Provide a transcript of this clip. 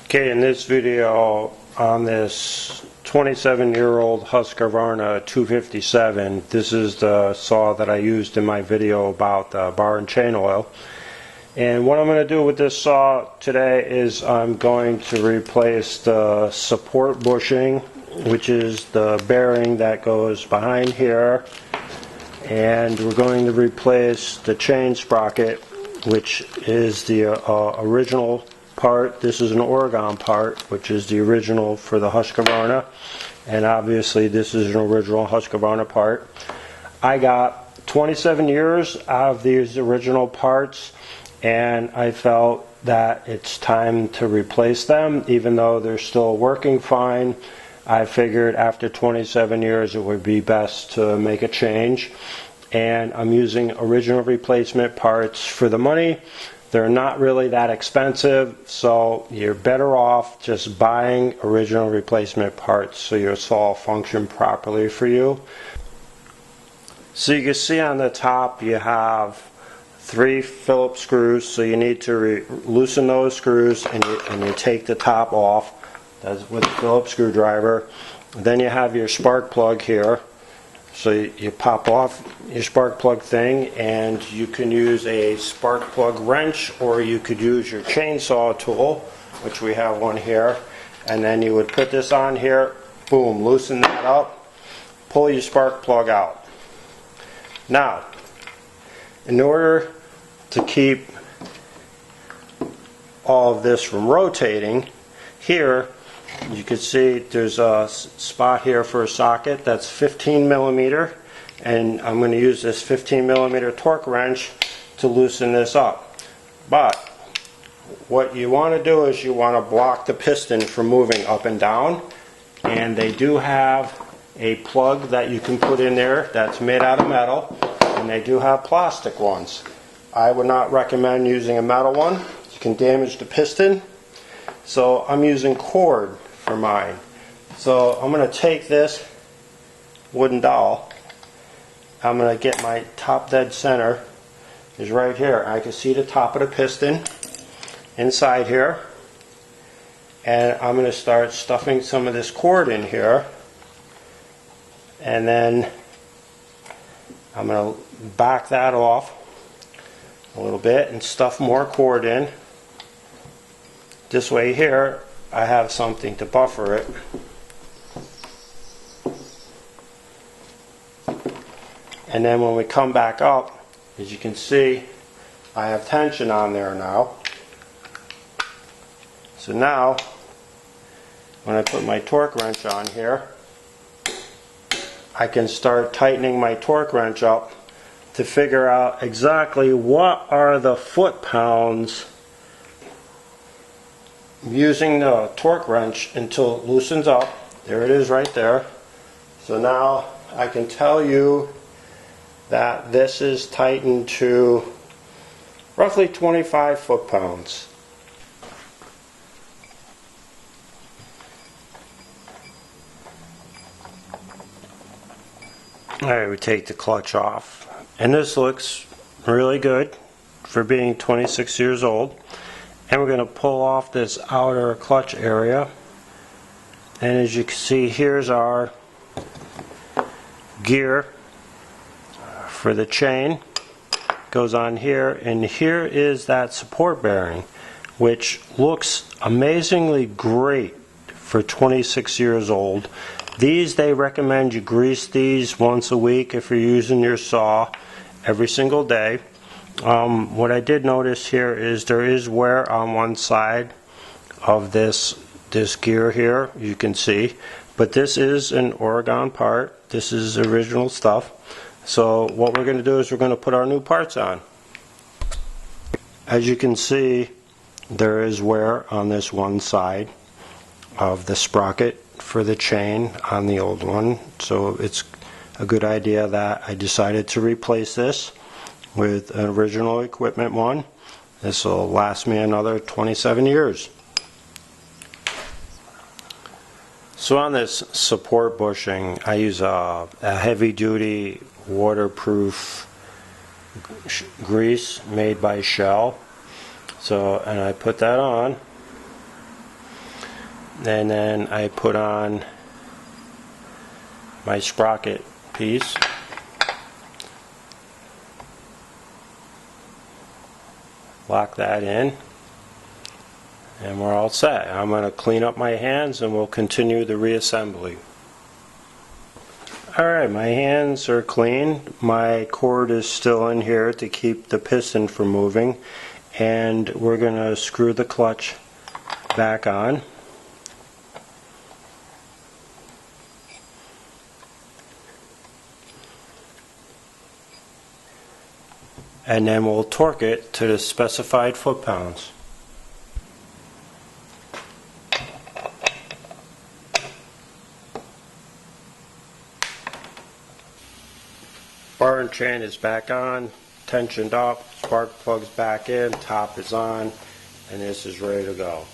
Okay, in this video on this 27-year-old Husqvarna 257, this is the saw that I used in my video about the bar and chain oil. And what I'm going to do with this saw today is I'm going to replace the support bushing, which is the bearing that goes behind here, and we're going to replace the chain sprocket, which is the original part. This is an Oregon part, which is the original for the Husqvarna, and obviously this is an original Husqvarna part. I got 27 years out of these original parts, and I felt that it's time to replace them. Even though they're still working fine, I figured after 27 years it would be best to make a change, and I'm using original replacement parts for the money. They're not really that expensive, so you're better off just buying original replacement parts so your saw function properly for you. So you can see on the top you have 3 Phillips screws, so you need to loosen those screws and you take the top off. That's with a Phillips screwdriver. Then you have your spark plug here. So you pop off your spark plug thing, and you can use a spark plug wrench, or you could use your chainsaw tool, which we have one here, and then you would put this on here, boom, loosen that up, pull your spark plug out. Now, in order to keep all of this from rotating, here you can see there's a spot here for a socket that's 15 millimeter, and I'm going to use this 15 millimeter torque wrench to loosen this up. But what you want to do is you want to block the piston from moving up and down, and they do have a plug that you can put in there that's made out of metal, and they do have plastic ones. I would not recommend using a metal one. You can damage the piston. So I'm using cord for mine. So I'm going to take this wooden dowel. I'm going to get my top dead center is right here. I can see the top of the piston inside here. And I'm going to start stuffing some of this cord in here. And then I'm going to back that off a little bit and stuff more cord in. This way here, I have something to buffer it. And then when we come back up, as you can see, I have tension on there now. So now, when I put my torque wrench on here, I can start tightening my torque wrench up to figure out exactly what are the foot-pounds using the torque wrench until it loosens up. There it is right there. So now I can tell you that this is tightened to roughly 25 foot-pounds. Alright, we take the clutch off, and this looks really good for being 26 years old. And we're going to pull off this outer clutch area, and as you can see, here's our gear for the chain. Goes on here, and here is that support bearing, which looks amazingly great for 26 years old. These, they recommend you grease these once a week if you're using your saw every single day. What I did notice here is there is wear on one side of this gear here, you can see, but this is an Oregon part. This is original stuff. So what we're going to do is we're going to put our new parts on. As you can see, there is wear on this one side of the sprocket for the chain on the old one, so it's a good idea that I decided to replace this with an original equipment one. This will last me another 27 years. So on this support bushing, I use a heavy duty waterproof grease made by Shell. So, and I put that on, And then I put on my sprocket piece. Lock that in. And we're all set. I'm going to clean up my hands and we'll continue the reassembly. Alright, my hands are clean. My cord is still in here to keep the piston from moving. And we're going to screw the clutch back on. And then we'll torque it to the specified foot-pounds. Bar and chain is back on, tensioned up, spark plug's back in, top is on, and this is ready to go.